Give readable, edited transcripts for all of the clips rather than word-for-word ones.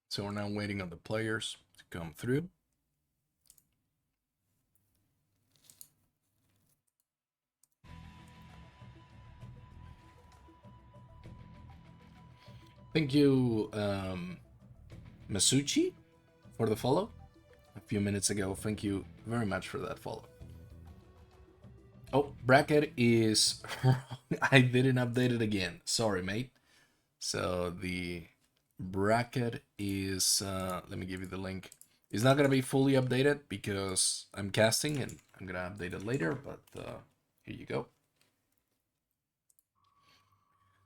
So we're now waiting on the players to come through. Thank you, Masuchi, for the follow a few minutes ago. Thank you very much for that follow. Oh, bracket is... I didn't update it again. Sorry, mate. So the bracket is... let me give you the link. It's not going to be fully updated because I'm casting and I'm going to update it later, but here you go.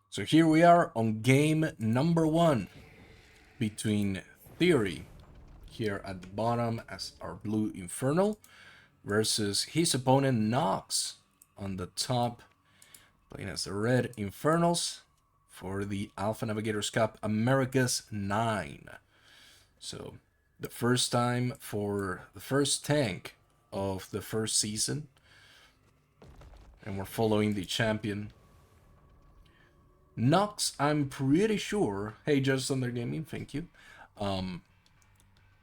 So here we are on game number 1 between TheoRy here at the bottom as our blue Infernal versus his opponent Nox on the top playing as the red Infernals for the Alpha Navigators Cup Americas 9. So the first time for the first tank of the first season, and we're following the champion Nox. I'm pretty sure, hey Just Under Gaming, thank you.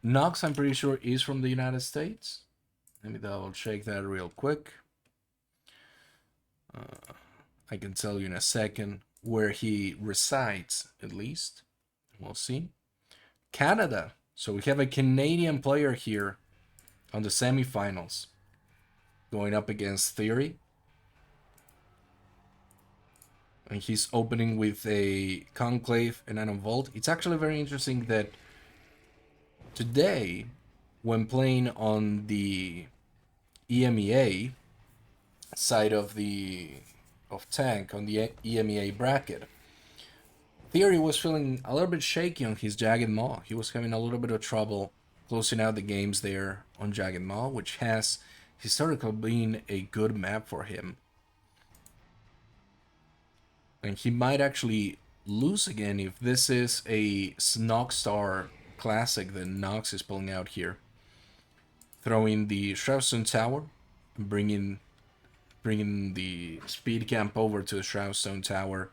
Nox, I'm pretty sure, is from the United States. Let me double check that real quick. I can tell you in a second where he resides, at least. We'll see. Canada. So we have a Canadian player here on the semifinals going up against TheoRy. And he's opening with a Conclave and an Unvolt. It's actually very interesting that today, when playing on the EMEA side of TANC, on the EMEA bracket, TheoRy was feeling a little bit shaky on his Jagged Maw. He was having a little bit of trouble closing out the games there on Jagged Maw, which has historically been a good map for him. And he might actually lose again if this is a Snogstar classic that Nox is pulling out here. Throwing the Shroudstone Tower and bringing the speed camp over to the Shroudstone Tower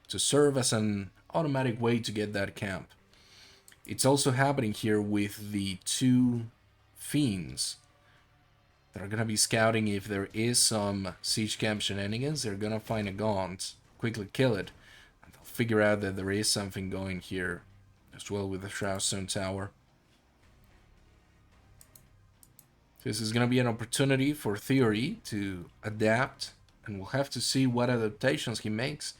to serve as an automatic way to get that camp. It's also happening here with the 2 Fiends that are going to be scouting if there is some siege camp shenanigans. They're going to find a Gaunt, quickly kill it, and they'll figure out that there is something going here as well with the Shroudstone Tower. This is going to be an opportunity for TheoRy to adapt, and we'll have to see what adaptations he makes.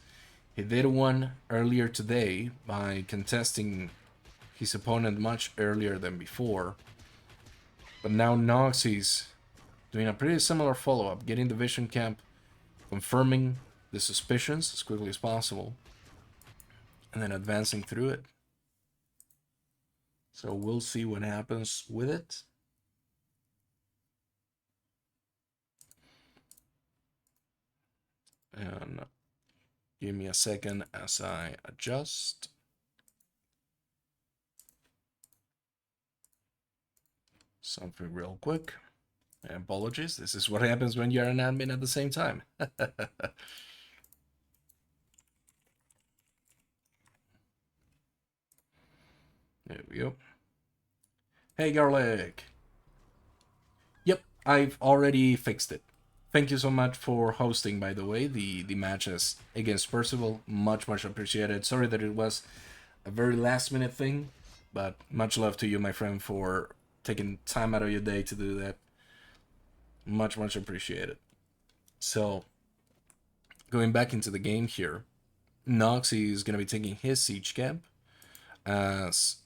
He did one earlier today by contesting his opponent much earlier than before. But now Nox is doing a pretty similar follow-up, getting the Vision Camp, confirming the suspicions as quickly as possible, and then advancing through it. So we'll see what happens with it. And give me a second as I adjust. Something real quick. Apologies, this is what happens when you're an admin at the same time. There we go. Hey, Garlic. Yep, I've already fixed it. Thank you so much for hosting, by the way, the matches against Percival. Much appreciated. Sorry that it was a very last-minute thing, but much love to you, my friend, for taking time out of your day to do that. Much appreciated. So, going back into the game here, Nox is going to be taking his siege camp, as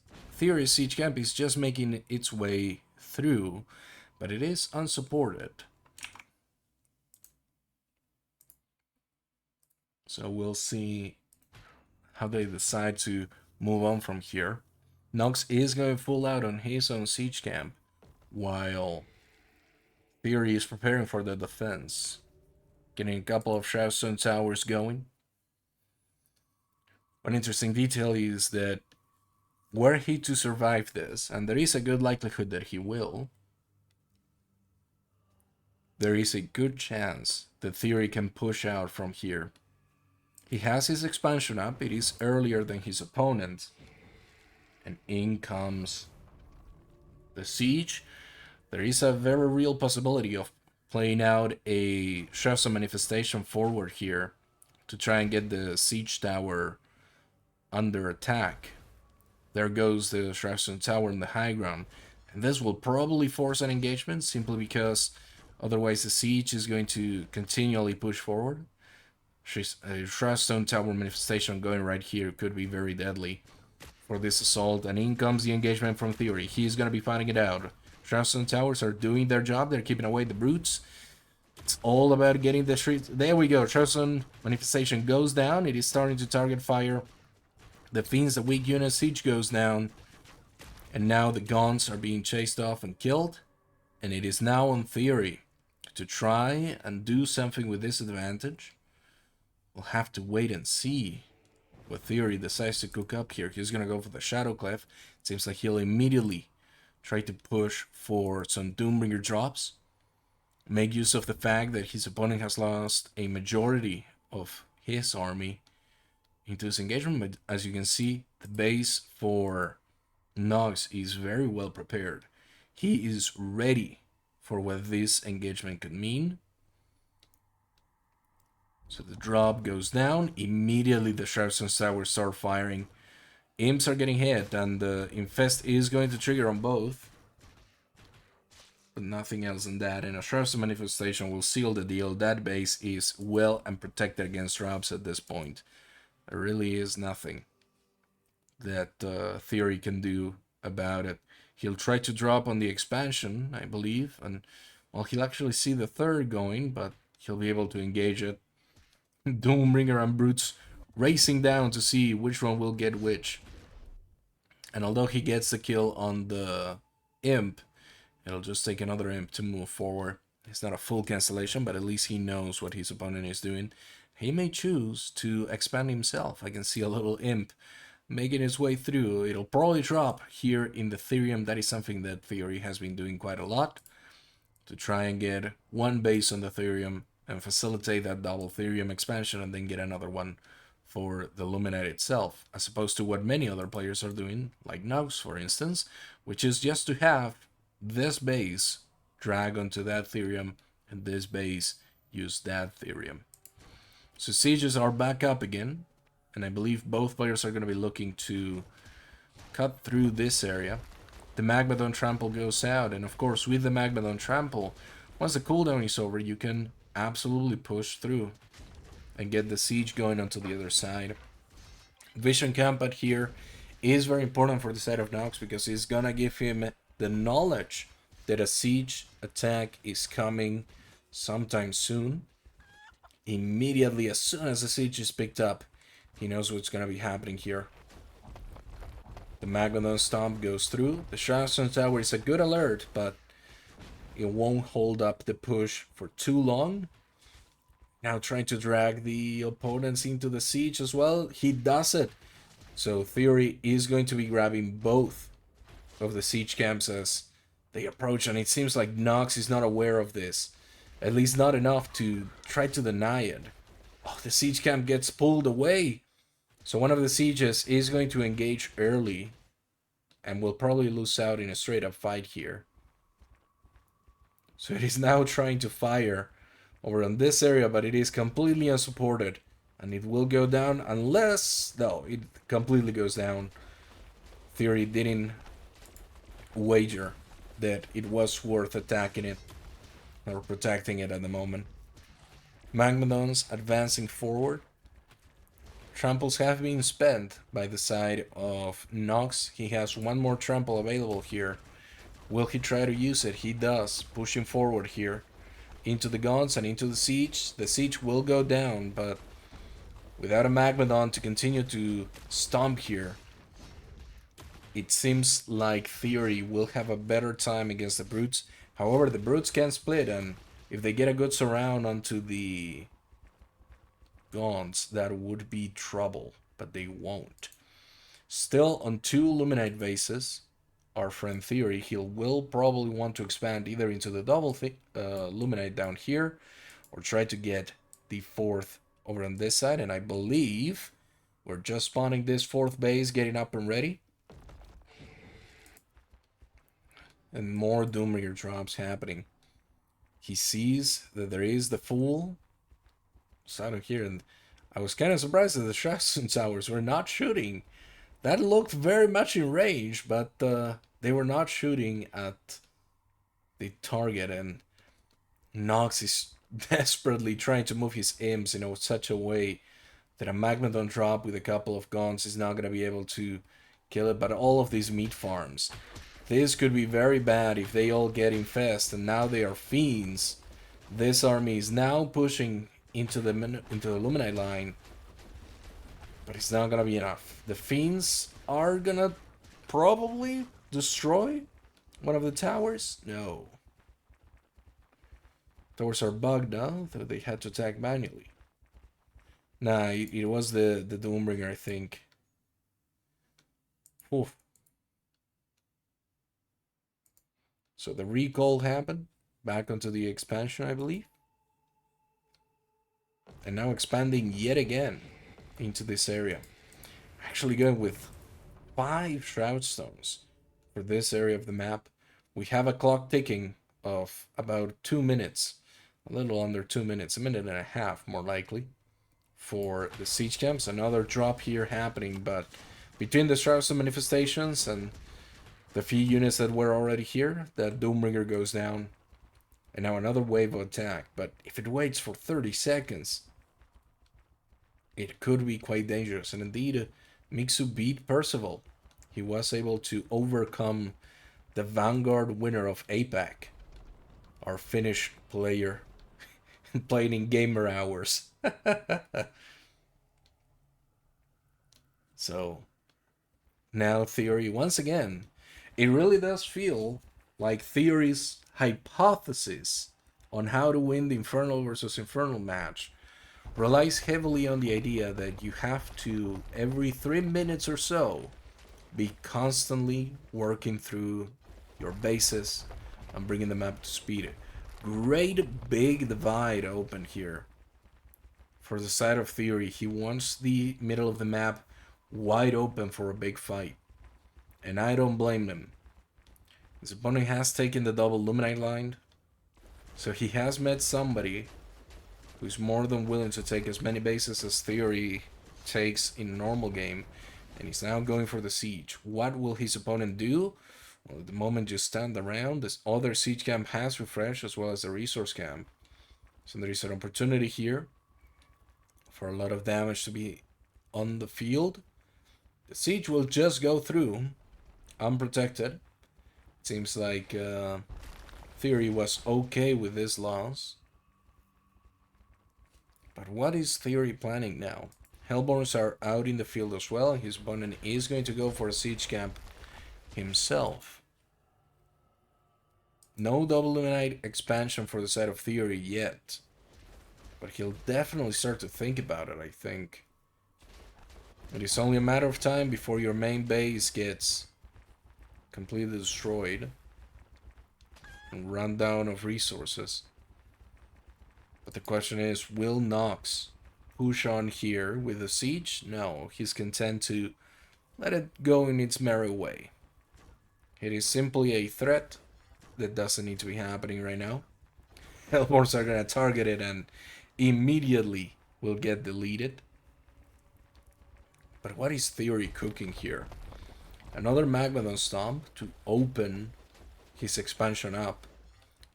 TheoRy's siege camp is just making its way through, but it is unsupported. So we'll see how they decide to move on from here. Nox is going full out on his own siege camp, while TheoRy is preparing for the defense. Getting a couple of Shroudstone Towers going. One interesting detail is that were he to survive this, and there is a good likelihood that he will, there is a good chance that TheoRy can push out from here. He has his expansion up, it is earlier than his opponent, And in comes the siege. There is a very real possibility of playing out a Shasta manifestation forward here to try and get the siege tower under attack. There goes the Shasta tower in the high ground. And this will probably force an engagement simply because otherwise the siege is going to continually push forward. A Shasta tower manifestation going right here could be very deadly for this assault. And in comes the engagement from TheoRy. He's going to be fighting it out. Shasta towers are doing their job. They're keeping away the brutes. It's all about getting the streets. There we go. Shasta manifestation goes down. It is starting to target fire the Fiends, the weak unit. Siege goes down. And now the Gauns are being chased off and killed. And it is now on TheoRy to try and do something with this advantage. We'll have to wait and see what TheoRy decides to cook up here. He's going to go for the Shadow Clef. It seems like he'll immediately try to push for some Doombringer drops. Make use of the fact that his opponent has lost a majority of his army into this engagement. But as you can see, the base for Nox is very well prepared. He is ready for what this engagement could mean. So the drop goes down. Immediately the Sharpstone towers start firing. Imps are getting hit, and the Infest is going to trigger on both. But nothing else than that. And a Sharpstone manifestation will seal the deal. That base is well and protected against drops at this point. There really is nothing that TheoRy can do about it. He'll try to drop on the expansion, I believe, and well, he'll actually see the third going, but he'll be able to engage it. Doombringer and Brutes racing down to see which one will get which. And although he gets the kill on the Imp, it'll just take another Imp to move forward. It's not a full cancellation, but at least he knows what his opponent is doing. He may choose to expand himself. I can see a little Imp making its way through. It'll probably drop here in the Therium. That is something that TheoRy has been doing quite a lot, to try and get one base on the Therium and facilitate that double Therium expansion, and then get another one for the Luminite itself, as opposed to what many other players are doing, like Nox for instance, which is just to have this base drag onto that Therium and this base use that Therium. So sieges are back up again, and I believe both players are going to be looking to cut through this area. The Magmadon Trample goes out, and of course with the Magmadon Trample, once the cooldown is over, you can absolutely push through and get the siege going onto the other side. Vision Combat here is very important for the side of Nox, because it's gonna give him the knowledge that a siege attack is coming sometime soon. Immediately, as soon as the siege is picked up, he knows what's gonna be happening here. The Magmadon Stomp goes through. The Shasta Tower is a good alert, but it won't hold up the push for too long. Now trying to drag the opponents into the siege as well. He does it. So TheoRy is going to be grabbing both of the siege camps as they approach, and it seems like Nox is not aware of this. At least not enough to try to deny it. Oh, the siege camp gets pulled away. So one of the sieges is going to engage early, and will probably lose out in a straight up fight here. So it is now trying to fire over on this area, but it is completely unsupported, and it will go down unless... no, it completely goes down. TheoRy didn't wager that it was worth attacking it or protecting it at the moment. Magmadon's advancing forward. Tramples have been spent by the side of Nox. He has one more trample available here. Will he try to use it? He does, pushing forward here into the guns and into the siege. The siege will go down, but without a Magmadon to continue to stomp here, it seems like TheoRy will have a better time against the Brutes. However, the Brutes can split, and if they get a good surround onto the Gaunts, that would be trouble, but they won't. Still on 2 Luminite vases, our friend TheoRy, he will probably want to expand either into the double Luminite down here, or try to get the 4th over on this side, and I believe we're just spawning this 4th base, getting up and ready. and more Doombringer drops happening. He sees that there is the full side here, and I was kind of surprised that the Shaston Towers were not shooting. That looked very much in range, but they were not shooting at the target, and Nox is desperately trying to move his imps in such a way that a Magmadon drop with a couple of guns is not going to be able to kill it. But all of these meat farms, this could be very bad if they all get infested, and now they are fiends. This army is now pushing into the Luminite line, but it's not gonna be enough. The fiends are gonna probably destroy one of the towers. No, towers are bugged now, so they had to attack manually. Nah, it was the Doombringer, I think. Oof. So the recall happened back onto the expansion, I believe. And now expanding yet again into this area. Actually going with 5 Shroud Stones for this area of the map. We have a clock ticking of about 2 minutes. A little under 2 minutes. A minute and a half, more likely. For the siege camps. Another drop here happening, but between the Shroud Stone manifestations and the few units that were already here, that Doombringer goes down. And now another wave of attack. But if it waits for 30 seconds, it could be quite dangerous. And indeed, Mixu beat Percival. He was able to overcome the Vanguard winner of APAC, our Finnish player, playing in gamer hours. So, now TheoRy, once again, it really does feel like TheoRy's hypothesis on how to win the Infernal versus Infernal match relies heavily on the idea that you have to, every 3 minutes or so, be constantly working through your bases and bringing them up to speed. Great big divide open here for the side of TheoRy. He wants the middle of the map wide open for a big fight, and I don't blame him. His opponent has taken the double Luminite line, so he has met somebody who's more than willing to take as many bases as TheoRy takes in a normal game, and he's now going for the siege. What will his opponent do? Well, at the moment you stand around, this other siege camp has refreshed, as well as the resource camp. So there is an opportunity here for a lot of damage to be on the field. The siege will just go through unprotected. It seems like TheoRy was okay with this loss. But what is TheoRy planning now? Hellborns are out in the field as well. His opponent is going to go for a siege camp himself. No double Luminite expansion for the side of TheoRy yet. But he'll definitely start to think about it, I think. It is only a matter of time before your main base gets completely destroyed and run down of resources. But the question is, will Nox push on here with a siege? No, he's content to let it go in its merry way. It is simply a threat that doesn't need to be happening right now. Hellborns are going to target it and immediately will get deleted. But what is TheoRy cooking here? Another Magmadon Stomp to open his expansion up.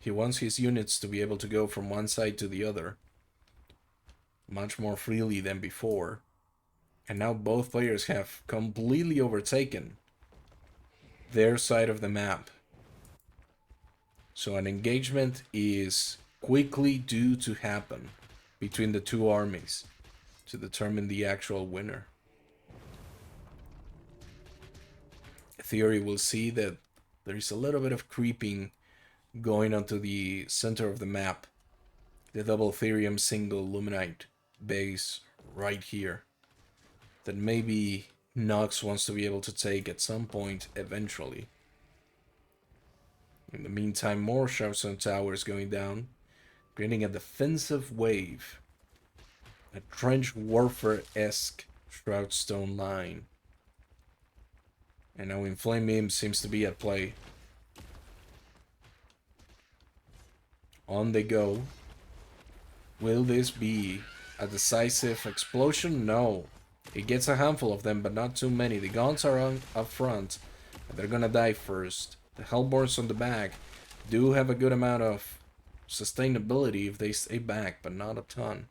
He wants his units to be able to go from one side to the other much more freely than before. And now both players have completely overtaken their side of the map. So an engagement is quickly due to happen between the two armies to determine the actual winner. TheoRy will see that there is a little bit of creeping going onto the center of the map. The double Therium single Luminite base right here. That maybe Nox wants to be able to take at some point eventually. In the meantime, more Shroudstone towers going down, creating a defensive wave. A trench warfare-esque Shroudstone line. And now Inflame Imp seems to be at play. On they go. Will this be a decisive explosion? No. It gets a handful of them, but not too many. The guns are up front, and they're gonna die first. The Hellborns on the back do have a good amount of sustainability if they stay back, but not a ton.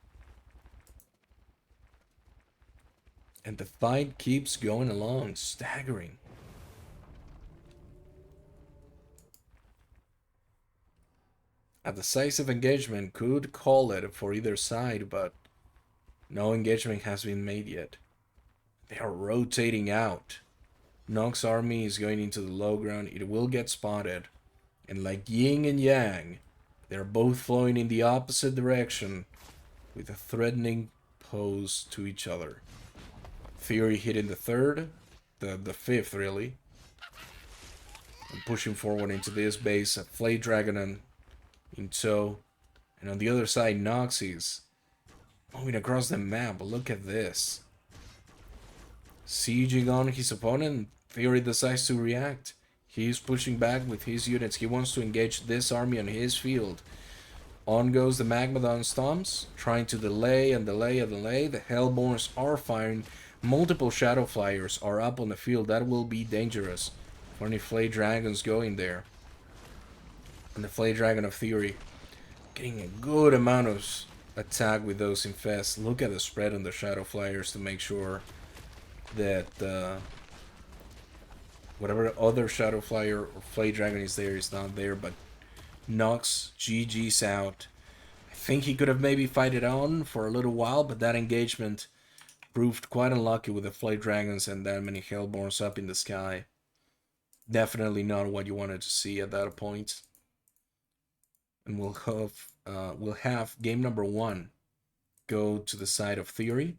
And the fight keeps going along, staggering. A decisive engagement could call it for either side, but no engagement has been made yet. They are rotating out. Nox's army is going into the low ground. It will get spotted. And like yin and yang, they're both flowing in the opposite direction with a threatening pose to each other. TheoRy hitting the third, the fifth really. And pushing forward into this base. A Flay Dragon in tow. And on the other side, Nox is moving across the map. Look at this. Sieging on his opponent. TheoRy decides to react. He's pushing back with his units. He wants to engage this army on his field. On goes the Magmadon Stomps, trying to delay and delay and delay. The Hellborns are firing. Multiple Shadow Flyers are up on the field. That will be dangerous for any Flay Dragons going there. And the Flay Dragon of TheoRy getting a good amount of attack with those infests. Look at the spread on the Shadow Flyers to make sure that whatever other Shadow Flyer or Flay Dragon is there is not there, but Nox GG's out. I think he could have maybe fight it on for a little while, but that engagement proved quite unlucky with the Flay Dragons and that many Hellborns up in the sky. Definitely not what you wanted to see at that point. And we'll have game number 1 go to the side of TheoRy.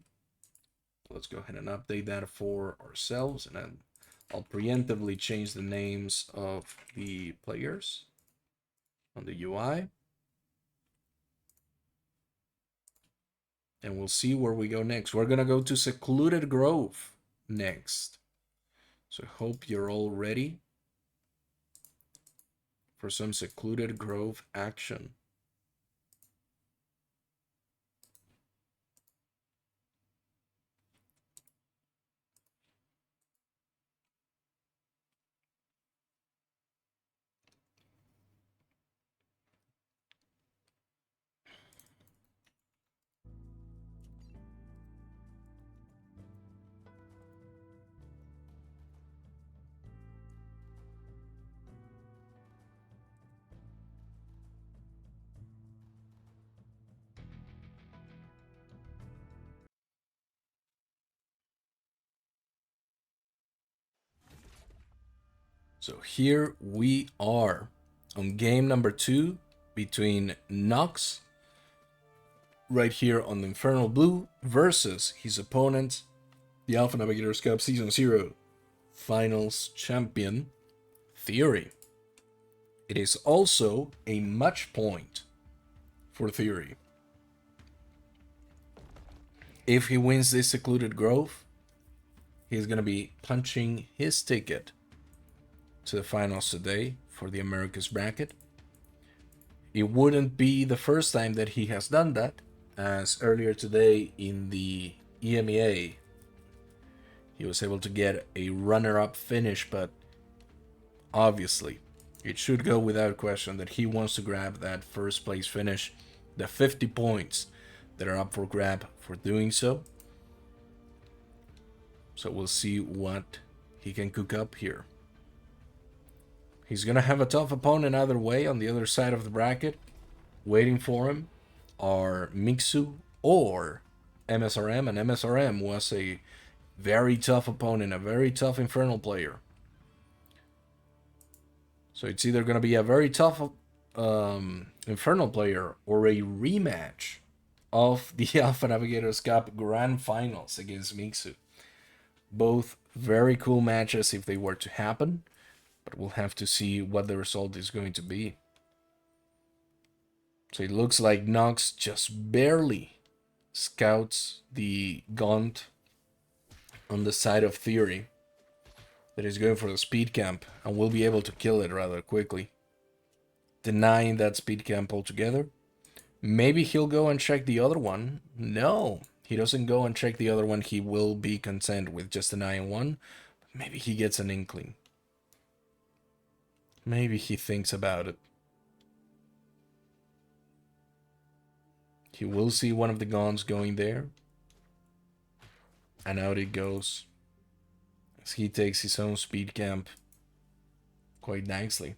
Let's go ahead and update that for ourselves, and then I'll preemptively change the names of the players on the UI. And we'll see where we go next. We're gonna go to Secluded Grove next. So I hope you're all ready for some Secluded Grove action. So here we are on game number 2 between Nox, right here on the Infernal Blue, versus his opponent, the Alpha Navigators Cup Season 0 Finals Champion, TheoRy. It is also a match point for TheoRy. If he wins this Secluded Grove, he's going to be punching his ticket to the finals today for the Americas bracket. It wouldn't be the first time that he has done that, as earlier today in the EMEA, he was able to get a runner-up finish, but obviously, it should go without question that he wants to grab that first place finish, the 50 points that are up for grab for doing so. So we'll see what he can cook up here. He's going to have a tough opponent either way on the other side of the bracket. Waiting for him are Mixu or MSRM, and MSRM was a very tough opponent, a very tough Infernal player. So it's either going to be a very tough Infernal player or a rematch of the Alpha Navigators Cup Grand Finals against Mixu. Both very cool matches if they were to happen, but we'll have to see what the result is going to be. So it looks like Nox just barely scouts the Gaunt on the side of TheoRy that is going for the speed camp and will be able to kill it rather quickly. denying that speed camp altogether. Maybe he'll go and check the other one. No, he doesn't go and check the other one. He will be content with just denying one. Maybe he gets an inkling. Maybe he thinks about it. He will see one of the guns going there. And out it goes. As he takes his own speed camp quite nicely.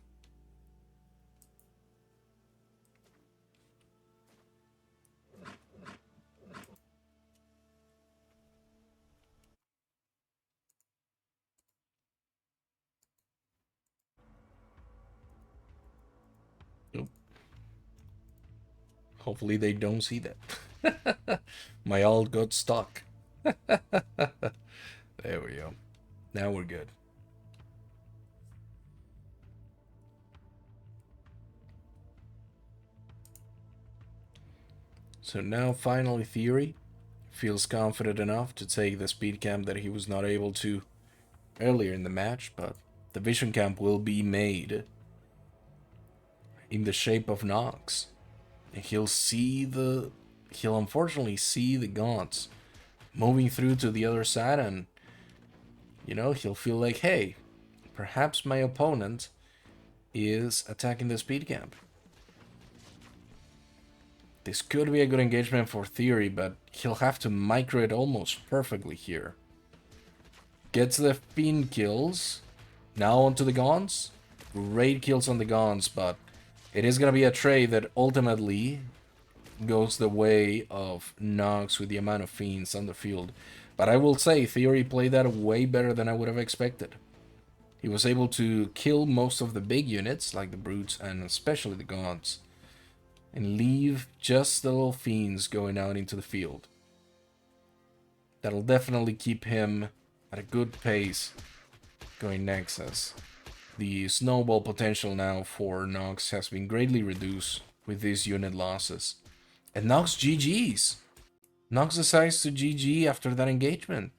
Nope. Hopefully they don't see that. My alt got stuck. There we go. Now we're good. So now finally TheoRy feels confident enough to take the speed camp that he was not able to earlier in the match, but the vision camp will be made in the shape of Nox. And he'll unfortunately see the gods moving through to the other side, and he'll feel like, hey, perhaps my opponent is attacking the speed camp. This could be a good engagement for TheoRy, but he'll have to micro it almost perfectly here. Gets the Fiend kills. Now onto the Gons. Great kills on the Gons, but it is going to be a trade that ultimately goes the way of Nox with the amount of Fiends on the field. But I will say, TheoRy played that way better than I would have expected. He was able to kill most of the big units, like the Brutes and especially the Gons, and leave just the little Fiends going out into the field. That'll definitely keep him at a good pace going next, as the snowball potential now for Nox has been greatly reduced with these unit losses. And Nox GG's. Nox decides to GG after that engagement.